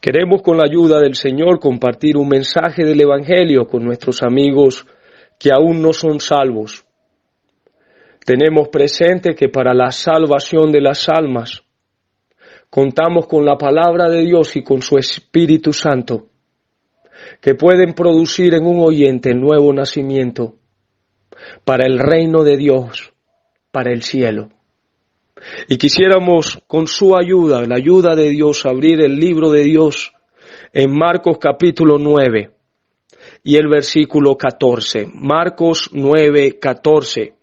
Queremos con la ayuda del Señor compartir un mensaje del Evangelio con nuestros amigos que aún no son salvos. Tenemos presente que para la salvación de las almas contamos con la palabra de Dios y con su Espíritu Santo, que pueden producir en un oyente el nuevo nacimiento para el reino de Dios, para el cielo. Y quisiéramos con su ayuda, la ayuda de Dios, abrir el libro de Dios en Marcos capítulo 9 y el versículo 14. Marcos 9, 14.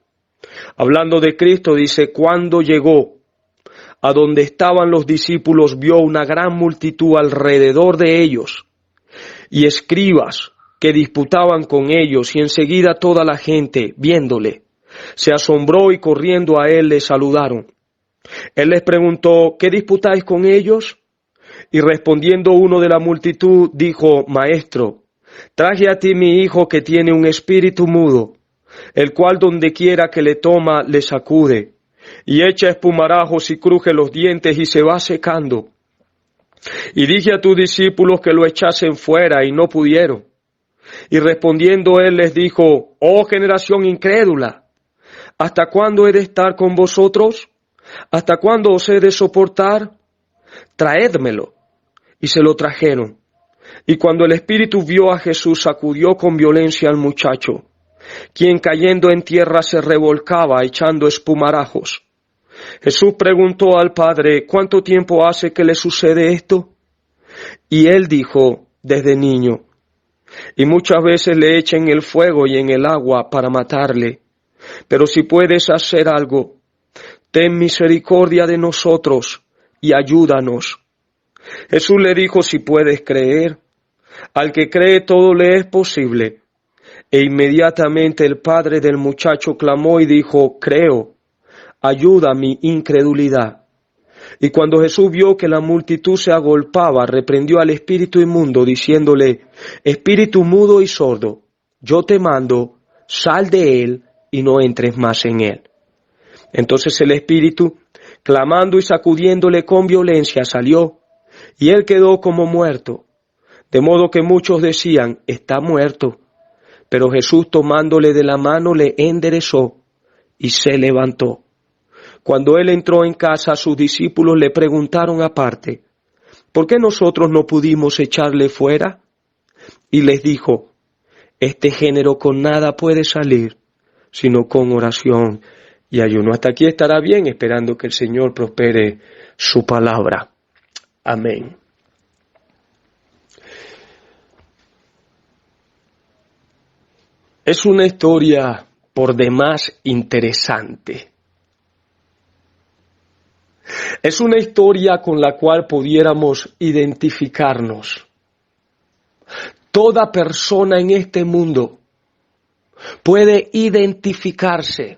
Hablando de Cristo, dice: cuando llegó a donde estaban los discípulos, vio una gran multitud alrededor de ellos y escribas que disputaban con ellos, y enseguida toda la gente, viéndole, se asombró y corriendo a él le saludaron. Él les preguntó: ¿qué disputáis con ellos? Y respondiendo uno de la multitud, dijo: Maestro, traje a ti mi hijo que tiene un espíritu mudo, el cual donde quiera que le toma, le sacude, y echa espumarajos y cruje los dientes y se va secando. Y dije a tus discípulos que lo echasen fuera, y no pudieron. Y respondiendo él les dijo: oh generación incrédula, ¿hasta cuándo he de estar con vosotros? ¿Hasta cuándo os he de soportar? Traédmelo. Y se lo trajeron. Y cuando el espíritu vio a Jesús, sacudió con violencia al muchacho, quien cayendo en tierra se revolcaba echando espumarajos. Jesús preguntó al padre: ¿cuánto tiempo hace que le sucede esto? Y él dijo: desde niño. Y muchas veces le echan en el fuego y en el agua para matarle. Pero si puedes hacer algo, ten misericordia de nosotros y ayúdanos. Jesús le dijo: si puedes creer, al que cree todo le es posible. E inmediatamente el padre del muchacho clamó y dijo: creo, ayuda mi incredulidad. Y cuando Jesús vio que la multitud se agolpaba, reprendió al espíritu inmundo, diciéndole: espíritu mudo y sordo, yo te mando, sal de él y no entres más en él. Entonces el espíritu, clamando y sacudiéndole con violencia, salió, y él quedó como muerto. De modo que muchos decían: está muerto. Pero Jesús, tomándole de la mano, le enderezó y se levantó. Cuando él entró en casa, sus discípulos le preguntaron aparte: ¿por qué nosotros no pudimos echarle fuera? Y les dijo: este género con nada puede salir, sino con oración y ayuno. Hasta aquí estará bien, esperando que el Señor prospere su palabra. Amén. Es una historia por demás interesante. Es una historia con la cual pudiéramos identificarnos. Toda persona en este mundo puede identificarse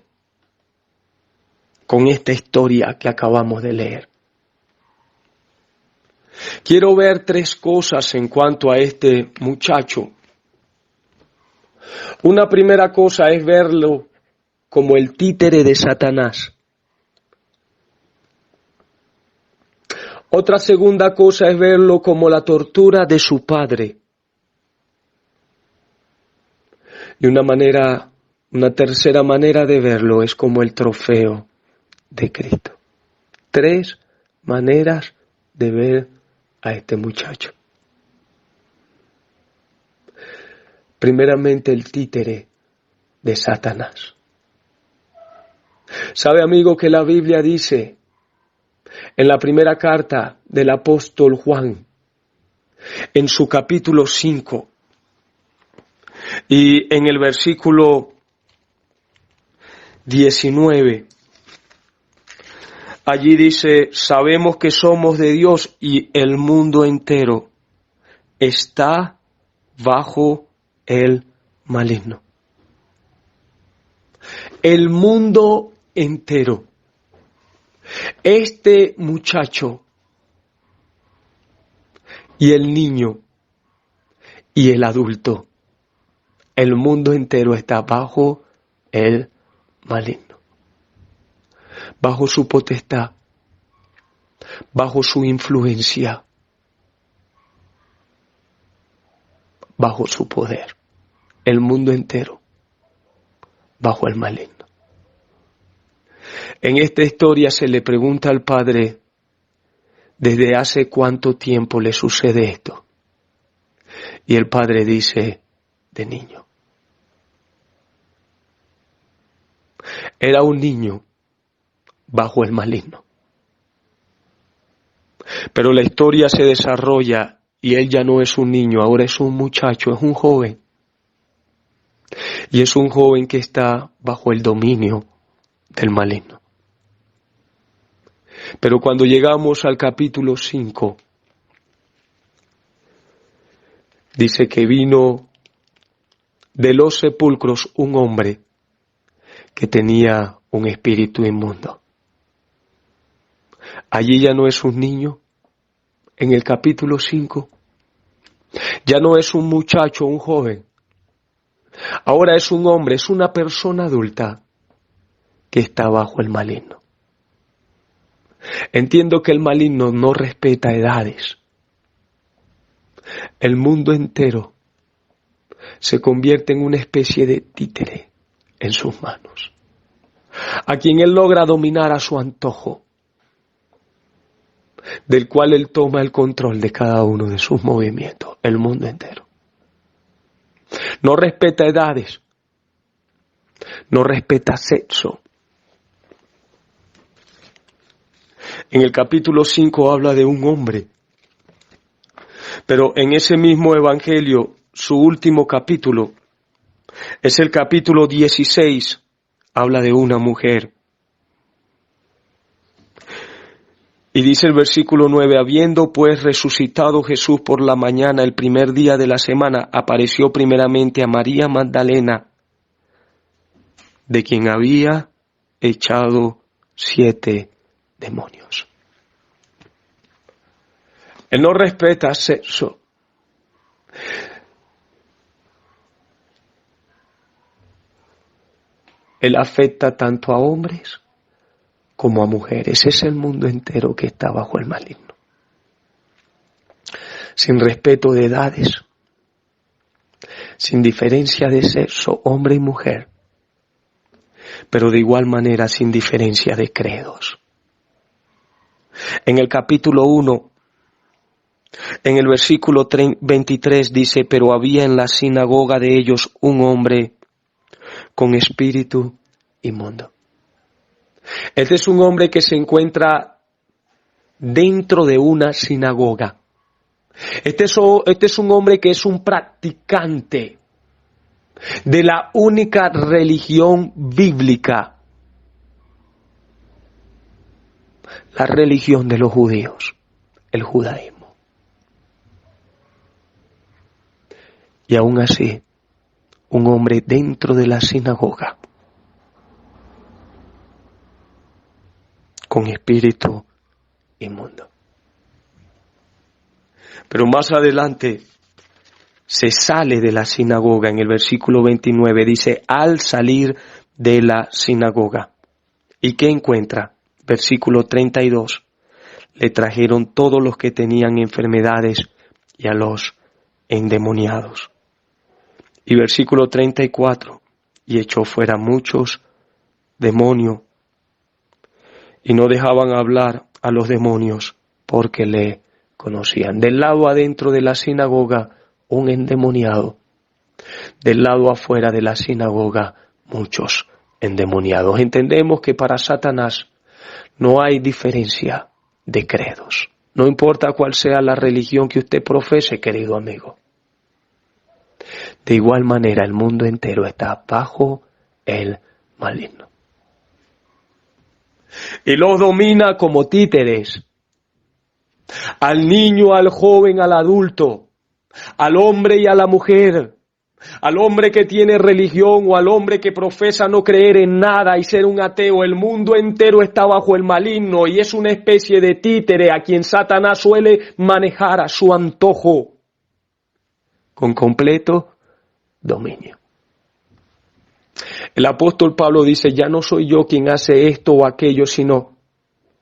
con esta historia que acabamos de leer. Quiero ver tres cosas en cuanto a este muchacho. Una primera cosa es verlo como el títere de Satanás. Otra segunda cosa es verlo como la tortura de su padre. Y una tercera manera de verlo es como el trofeo de Cristo. Tres maneras de ver a este muchacho. Primeramente, el títere de Satanás. ¿Sabe, amigo, que la Biblia dice en la primera carta del apóstol Juan, en su capítulo 5, y en el versículo 19, allí dice: sabemos que somos de Dios y el mundo entero está bajo el maligno. El mundo entero. Este muchacho y el niño y el adulto, el mundo entero está bajo el maligno, bajo su potestad, bajo su influencia. bajo su poder. El mundo entero bajo el maligno. En esta historia se le pregunta al padre, ¿desde hace cuánto tiempo le sucede esto? Y el padre dice, de niño. Era un niño bajo el maligno. Pero la historia se desarrolla y él ya no es un niño, ahora es un muchacho, es un joven. Y es un joven que está bajo el dominio del maligno. Pero cuando llegamos al capítulo 5, dice que vino de los sepulcros un hombre que tenía un espíritu inmundo. Allí ya no es un niño, en el capítulo 5, ya no es un muchacho, un joven. Ahora es un hombre, es una persona adulta que está bajo el maligno. Entiendo que el maligno no respeta edades. El mundo entero se convierte en una especie de títere en sus manos, a quien él logra dominar a su antojo, del cual él toma el control de cada uno de sus movimientos, el mundo entero. No respeta edades, no respeta sexo. En el capítulo 5 habla de un hombre, pero en ese mismo evangelio, su último capítulo, es el capítulo 16, habla de una mujer. Y dice el versículo 9, habiendo pues resucitado Jesús por la mañana, el primer día de la semana, apareció primeramente a María Magdalena, de quien había echado 7 demonios. Él no respeta sexo. Él afecta tanto a hombres como a mujeres. Es el mundo entero que está bajo el maligno. Sin respeto de edades, sin diferencia de sexo, hombre y mujer, pero de igual manera sin diferencia de credos. En el capítulo 1, en el versículo 23 dice, pero había en la sinagoga de ellos un hombre con espíritu inmundo. Este es un hombre que se encuentra dentro de una sinagoga. Este es un hombre que es un practicante de la única religión bíblica, la religión de los judíos, el judaísmo. Y aún así, un hombre dentro de la sinagoga, con espíritu inmundo. Pero más adelante se sale de la sinagoga. En el versículo 29 dice, al salir de la sinagoga. ¿Y qué encuentra? Versículo 32. Le trajeron todos los que tenían enfermedades y a los endemoniados. Y versículo 34. Y echó fuera muchos demonios. Y no dejaban hablar a los demonios porque le conocían. Del lado adentro de la sinagoga, un endemoniado. Del lado afuera de la sinagoga, muchos endemoniados. Entendemos que para Satanás no hay diferencia de credos. No importa cuál sea la religión que usted profese, querido amigo. De igual manera, el mundo entero está bajo el maligno. Y los domina como títeres. Al niño, al joven, al adulto, al hombre y a la mujer, al hombre que tiene religión o al hombre que profesa no creer en nada y ser un ateo. El mundo entero está bajo el maligno y es una especie de títere a quien Satanás suele manejar a su antojo con completo dominio. El apóstol Pablo dice, ya no soy yo quien hace esto o aquello, sino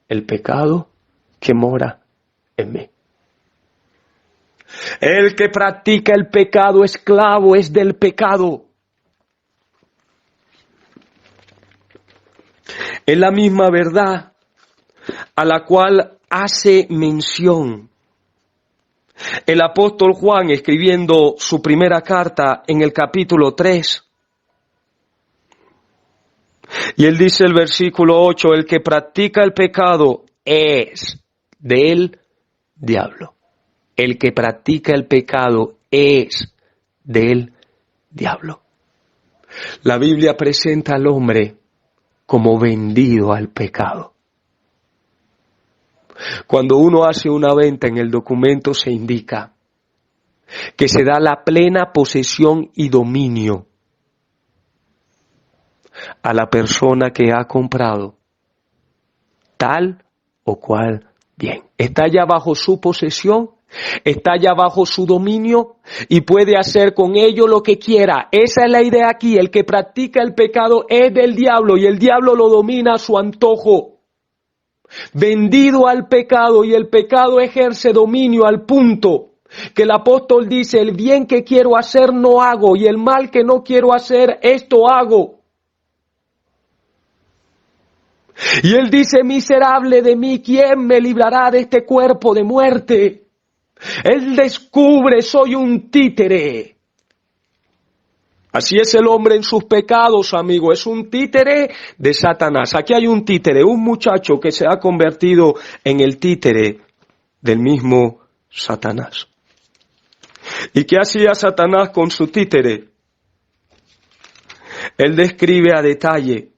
el pecado que mora en mí. El que practica el pecado, esclavo es del pecado. Es la misma verdad a la cual hace mención el apóstol Juan escribiendo su primera carta en el capítulo 3. Y él dice el versículo 8, el que practica el pecado es del diablo. El que practica el pecado es del diablo. La Biblia presenta al hombre como vendido al pecado. Cuando uno hace una venta, en el documento se indica que se da la plena posesión y dominio a la persona que ha comprado tal o cual bien. Está ya bajo su posesión, está ya bajo su dominio y puede hacer con ello lo que quiera. Esa es la idea aquí. El que practica el pecado es del diablo y el diablo lo domina a su antojo. Vendido al pecado, y el pecado ejerce dominio al punto que el apóstol dice, el bien que quiero hacer no hago y el mal que no quiero hacer, esto hago. Y él dice, miserable de mí, ¿quién me librará de este cuerpo de muerte? Él descubre, soy un títere. Así es el hombre en sus pecados, amigo, es un títere de Satanás. Aquí hay un títere, un muchacho que se ha convertido en el títere del mismo Satanás. ¿Y qué hacía Satanás con su títere? Él describe a detalle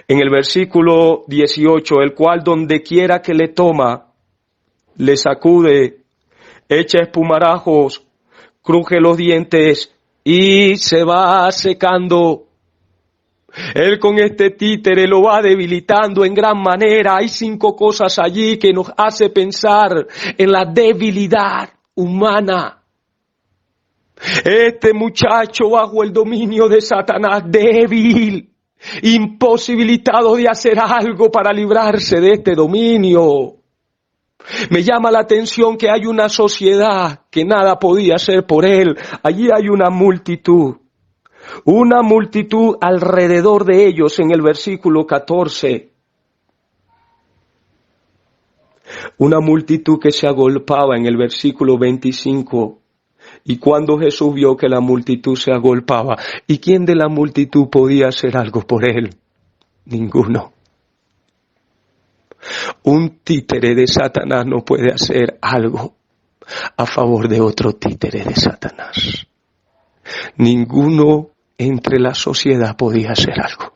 en el versículo 18, el cual donde quiera que le toma, le sacude, echa espumarajos, cruje los dientes y se va secando. Él con este títere lo va debilitando en gran manera. Hay 5 cosas allí que nos hace pensar en la debilidad humana. Este muchacho bajo el dominio de Satanás, débil, imposibilitado de hacer algo para librarse de este dominio. Me llama la atención que hay una sociedad que nada podía hacer por él. Allí hay una multitud alrededor de ellos en el versículo 14. Una multitud que se agolpaba en el versículo 25. Y cuando Jesús vio que la multitud se agolpaba, ¿y quién de la multitud podía hacer algo por él? Ninguno. Un títere de Satanás no puede hacer algo a favor de otro títere de Satanás. Ninguno entre la sociedad podía hacer algo.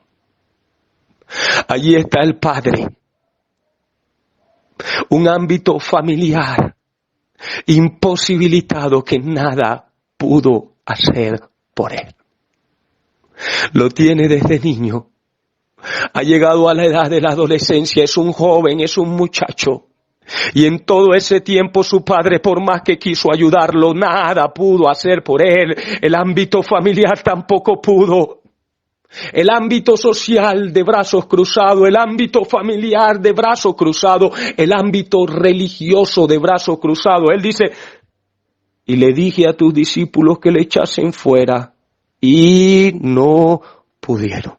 Allí está el padre. Un ámbito familiar, imposibilitado, que nada pudo hacer por él. Lo tiene desde niño. Ha llegado a la edad de la adolescencia, es un joven, es un muchacho. Y en todo ese tiempo su padre, por más que quiso ayudarlo, nada pudo hacer por él. El ámbito familiar tampoco pudo. El ámbito social de brazos cruzados, el ámbito familiar de brazos cruzados, el ámbito religioso de brazos cruzados. Él dice, y le dije a tus discípulos que le echasen fuera, y no pudieron.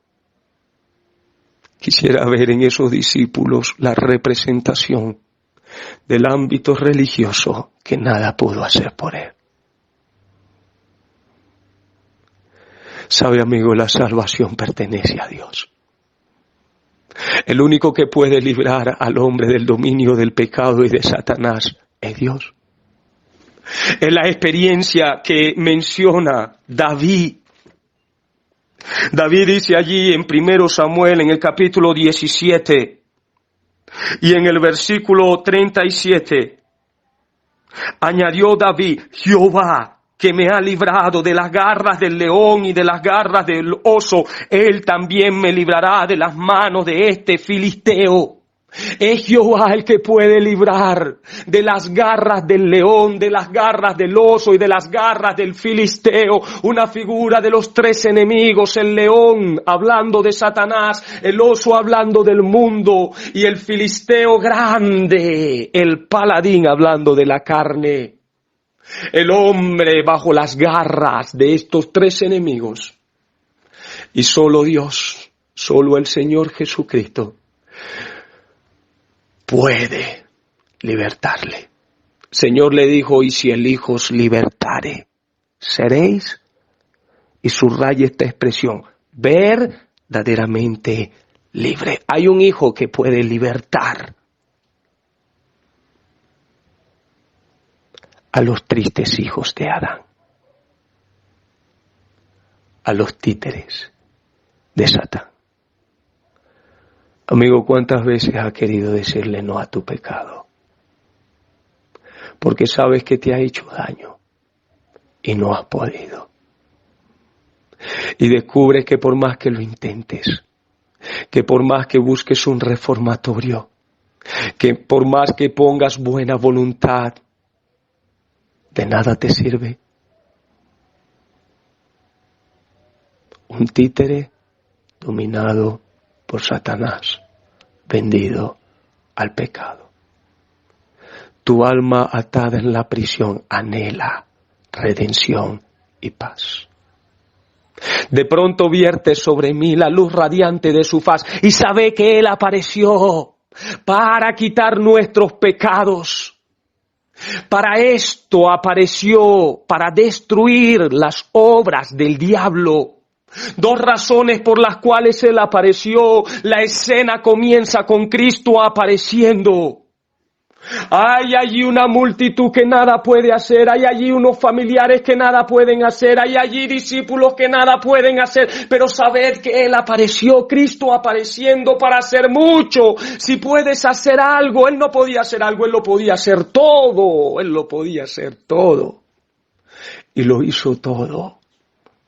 Quisiera ver en esos discípulos la representación del ámbito religioso que nada pudo hacer por él. Sabe, amigo, la salvación pertenece a Dios. El único que puede librar al hombre del dominio del pecado y de Satanás es Dios. Es la experiencia que menciona David. David dice allí en 1 Samuel, en el capítulo 17, y en el versículo 37, añadió David, Jehová, que me ha librado de las garras del león y de las garras del oso, él también me librará de las manos de este filisteo. Es Jehová el que puede librar de las garras del león, de las garras del oso y de las garras del filisteo. Una figura de los 3 enemigos, el león hablando de Satanás, el oso hablando del mundo y el filisteo grande, el paladín hablando de la carne. el hombre bajo las garras de estos tres enemigos. Y solo Dios, solo el Señor Jesucristo puede libertarle. El Señor le dijo, y si el Hijo os libertare, seréis, y subraya esta expresión, verdaderamente libre. Hay un Hijo que puede libertar a los tristes hijos de Adán, a los títeres de Satán. Amigo, ¿cuántas veces has querido decirle no a tu pecado? Porque sabes que te ha hecho daño y no has podido. Y descubres que por más que lo intentes, que por más que busques un reformatorio, que por más que pongas buena voluntad, de nada te sirve. Un títere dominado por Satanás, vendido al pecado. Tu alma atada en la prisión anhela redención y paz. De pronto vierte sobre mí la luz radiante de su faz y sabe que Él apareció para quitar nuestros pecados. Para esto apareció, para destruir las obras del diablo. Dos razones por las cuales Él apareció. La escena comienza con Cristo apareciendo. Hay allí una multitud que nada puede hacer, hay allí unos familiares que nada pueden hacer, hay allí discípulos que nada pueden hacer, pero sabed que Él apareció, Cristo apareciendo para hacer mucho. Si puedes hacer algo, Él no podía hacer algo, Él lo podía hacer todo, Él lo podía hacer todo. Y lo hizo todo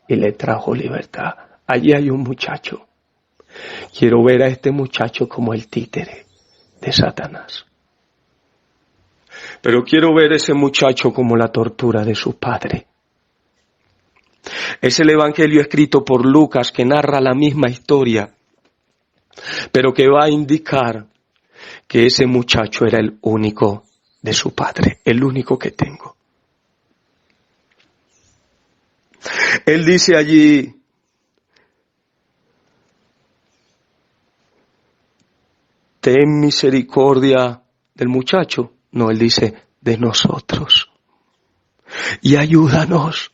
y le trajo libertad. Allí hay un muchacho. Quiero ver a este muchacho como el títere de Satanás. Pero quiero ver a ese muchacho como la tortura de su padre. Es el evangelio escrito por Lucas que narra la misma historia, pero que va a indicar que ese muchacho era el único de su padre, el único que tengo. Él dice allí, ten misericordia del muchacho. No, Él dice, de nosotros. Y ayúdanos.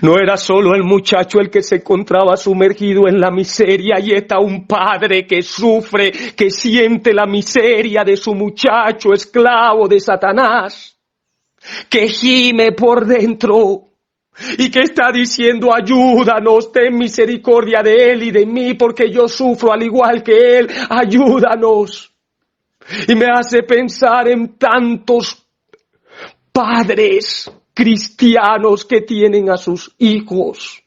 No era solo el muchacho el que se encontraba sumergido en la miseria, y está un padre que sufre, que siente la miseria de su muchacho, esclavo de Satanás, que gime por dentro y que está diciendo, ayúdanos, ten misericordia de él y de mí, porque yo sufro al igual que él, ayúdanos. Y me hace pensar en tantos padres cristianos que tienen a sus hijos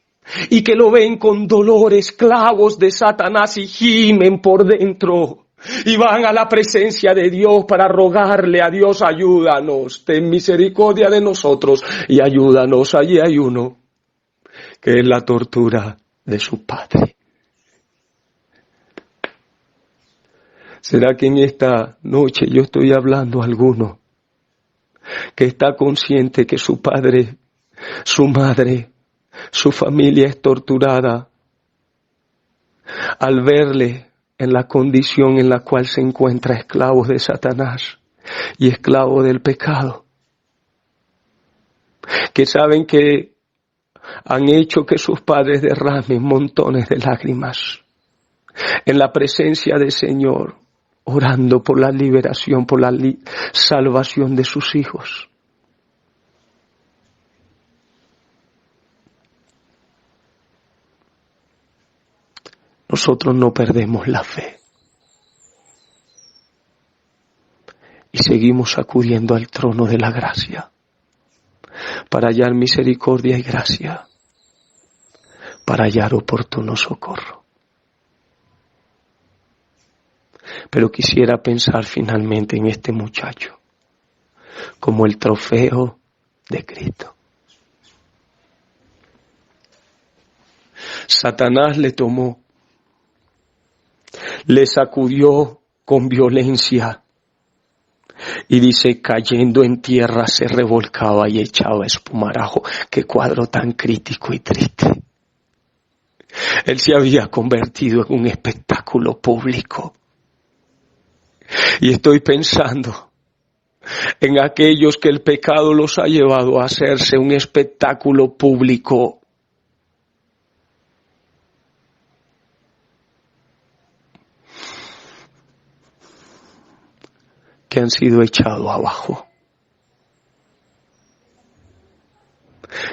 y que lo ven con dolor, esclavos de Satanás, y gimen por dentro y van a la presencia de Dios para rogarle a Dios, ayúdanos, ten misericordia de nosotros y ayúdanos. Allí hay uno que es la tortura de su padre. ¿Será que en esta noche yo estoy hablando a alguno que está consciente que su padre, su madre, su familia es torturada al verle en la condición en la cual se encuentra, esclavo de Satanás y esclavo del pecado? Que saben que han hecho que sus padres derramen montones de lágrimas en la presencia del Señor, orando por la liberación, por la salvación de sus hijos. Nosotros no perdemos la fe y seguimos acudiendo al trono de la gracia para hallar misericordia y gracia, para hallar oportuno socorro. Pero quisiera pensar finalmente en este muchacho como el trofeo de Cristo. Satanás le tomó, le sacudió con violencia Y dice, cayendo en tierra se revolcaba y echaba espumarajo. Qué cuadro tan crítico y triste. Él se había convertido en un espectáculo público. Y estoy pensando en aquellos que el pecado los ha llevado a hacerse un espectáculo público. Que han sido echados abajo,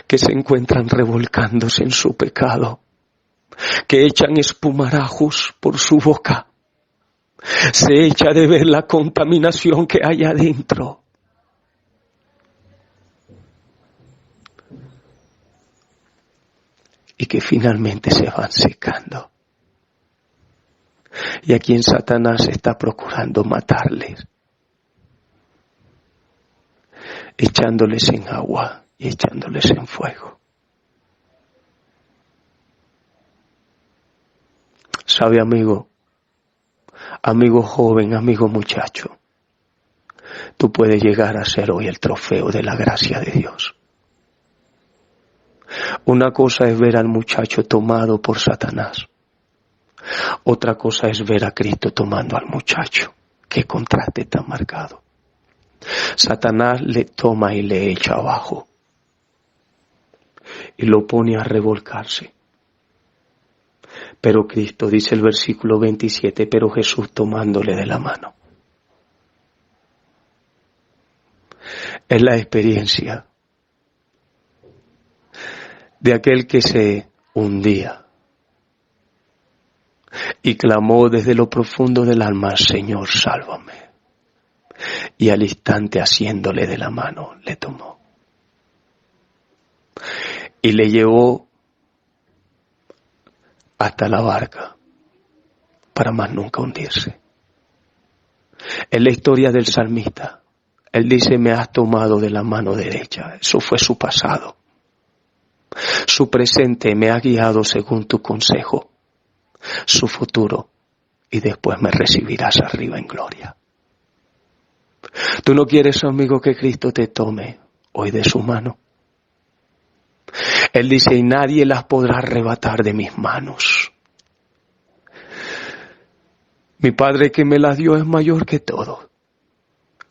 que se encuentran revolcándose en su pecado, que echan espumarajos por su boca, se echa de ver la contaminación que hay adentro. Y que finalmente se van secando. Y a quien Satanás está procurando matarles, echándoles en agua y echándoles en fuego. ¿Sabe, amigo? Amigo joven, amigo muchacho, tú puedes llegar a ser hoy el trofeo de la gracia de Dios. Una cosa es ver al muchacho tomado por Satanás. Otra cosa es ver a Cristo tomando al muchacho. Qué contraste tan marcado. Satanás le toma y le echa abajo. Y lo pone a revolcarse. Pero Cristo, dice el versículo 27, pero Jesús tomándole de la mano. Es la experiencia de aquel que se hundía y clamó desde lo profundo del alma, Señor, sálvame. Y al instante, asiéndole de la mano, le tomó. Y le llevó hasta la barca para más nunca hundirse. En la historia del salmista, él dice, me has tomado de la mano derecha. Eso fue su pasado. Su presente, me ha guiado según tu consejo. Su futuro, y después me recibirás arriba en gloria. ¿Tú no quieres, amigo, que Cristo te tome hoy de su mano? Él dice, y nadie las podrá arrebatar de mis manos. Mi Padre que me las dio es mayor que todo,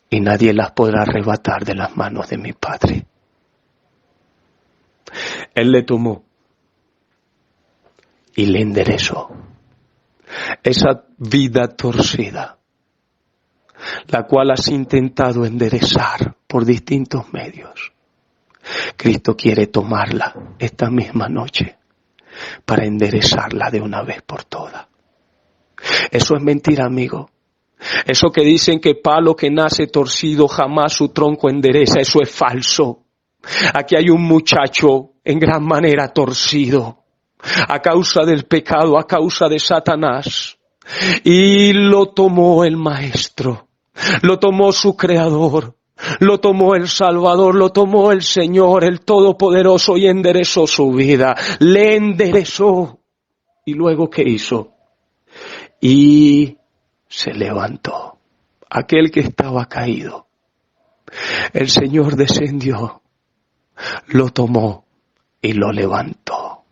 y nadie las podrá arrebatar de las manos de mi Padre. Él le tomó y le enderezó esa vida torcida, la cual has intentado enderezar por distintos medios. Cristo quiere tomarla esta misma noche para enderezarla de una vez por todas. Eso es mentira, amigo. Eso que dicen que palo que nace torcido jamás su tronco endereza, eso es falso. Aquí hay un muchacho en gran manera torcido a causa del pecado, a causa de Satanás. Y lo tomó el Maestro, lo tomó su Creador, lo tomó el Salvador, lo tomó el Señor, el Todopoderoso, y enderezó su vida. Le enderezó. ¿Y luego qué hizo? Y se levantó. Aquel que estaba caído, el Señor descendió, lo tomó y lo levantó.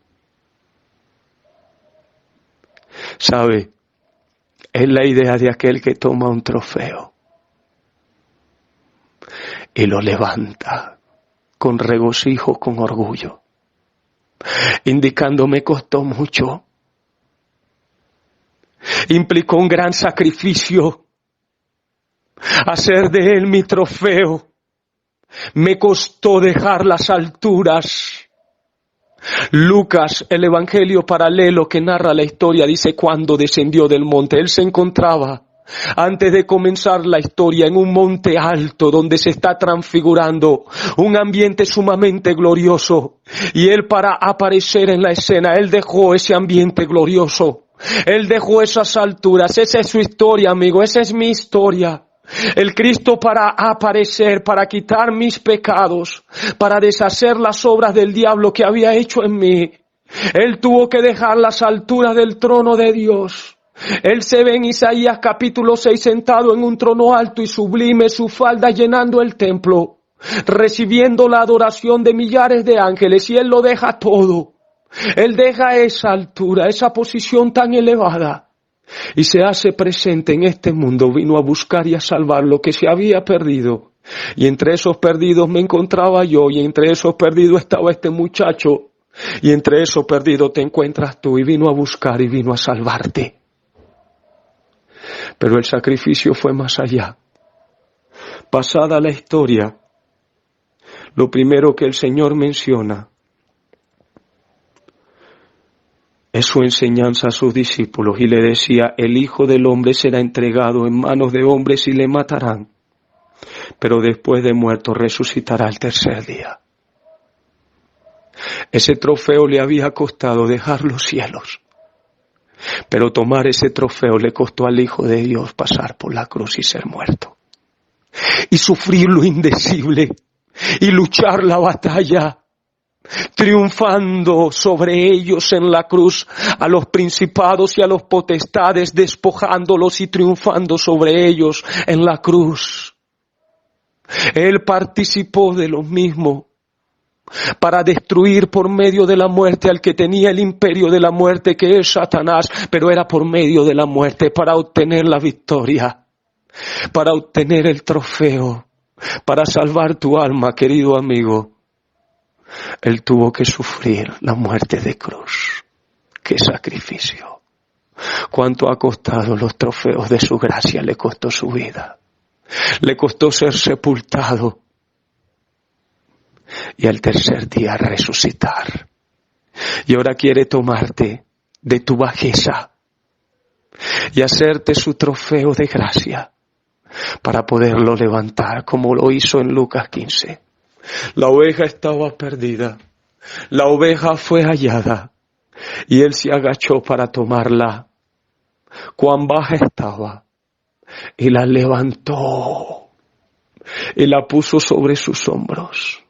¿Sabe? Es la idea de aquel que toma un trofeo y lo levanta con regocijo, con orgullo, indicando me costó mucho, implicó un gran sacrificio, hacer de él mi trofeo, me costó dejar las alturas. Lucas, el evangelio paralelo que narra la historia, dice cuando descendió del monte. Él se encontraba, antes de comenzar la historia, en un monte alto donde se está transfigurando un ambiente sumamente glorioso. Y él, para aparecer en la escena, él dejó ese ambiente glorioso. Él dejó esas alturas. Esa es su historia, amigo. Esa es mi historia. El Cristo, para aparecer, para quitar mis pecados, para deshacer las obras del diablo que había hecho en mí, Él tuvo que dejar las alturas del trono de Dios Él se ve en Isaías capítulo 6 sentado en un trono alto y sublime, su falda llenando el templo, recibiendo la adoración de millares de ángeles, y Él lo deja todo. Él deja esa altura, esa posición tan elevada, y se hace presente en este mundo. Vino a buscar y a salvar lo que se había perdido. Y entre esos perdidos me encontraba yo, y entre esos perdidos estaba este muchacho, y entre esos perdidos te encuentras tú, y vino a buscar y vino a salvarte. Pero el sacrificio fue más allá. Pasada la historia, lo primero que el Señor menciona es su enseñanza a sus discípulos, y le decía: el Hijo del Hombre será entregado en manos de hombres y le matarán, pero después de muerto resucitará al tercer día. Ese trofeo le había costado dejar los cielos, pero tomar ese trofeo le costó al Hijo de Dios pasar por la cruz y ser muerto, y sufrir lo indecible, y luchar la batalla, triunfando sobre ellos en la cruz, a los principados y a los potestades, despojándolos y triunfando sobre ellos en la cruz. Él participó de lo mismo para destruir por medio de la muerte al que tenía el imperio de la muerte, que es Satanás, pero era por medio de la muerte para obtener la victoria, para obtener el trofeo, para salvar tu alma, querido amigo. Él tuvo que sufrir la muerte de cruz. ¡Qué sacrificio! ¿Cuánto ha costado los trofeos de su gracia? Le costó su vida. Le costó ser sepultado. Y al tercer día resucitar. Y ahora quiere tomarte de tu bajeza y hacerte su trofeo de gracia para poderlo levantar, como lo hizo en Lucas 15. La oveja estaba perdida, la oveja fue hallada, y él se agachó para tomarla. Cuán baja estaba, y la levantó, y la puso sobre sus hombros,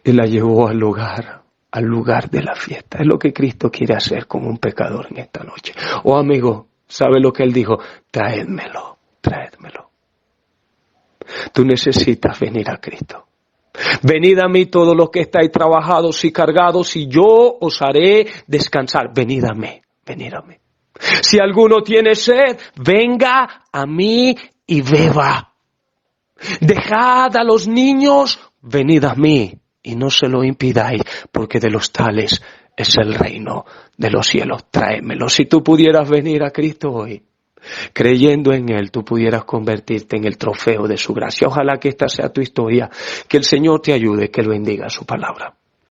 y la llevó al lugar de la fiesta. Es lo que Cristo quiere hacer con un pecador en esta noche. Oh amigo, ¿sabe lo que Él dijo? Traédmelo, traédmelo. Tú necesitas venir a Cristo. Venid a mí todos los que estáis trabajados y cargados, y yo os haré descansar. Venid a mí, venid a mí. Si alguno tiene sed, venga a mí y beba. Dejad a los niños, venid a mí y no se lo impidáis, porque de los tales es el reino de los cielos. Tráemelo. Si tú pudieras venir a Cristo hoy, creyendo en Él, tú pudieras convertirte en el trofeo de su gracia. Ojalá que esta sea tu historia, que el Señor te ayude, que Él bendiga su palabra.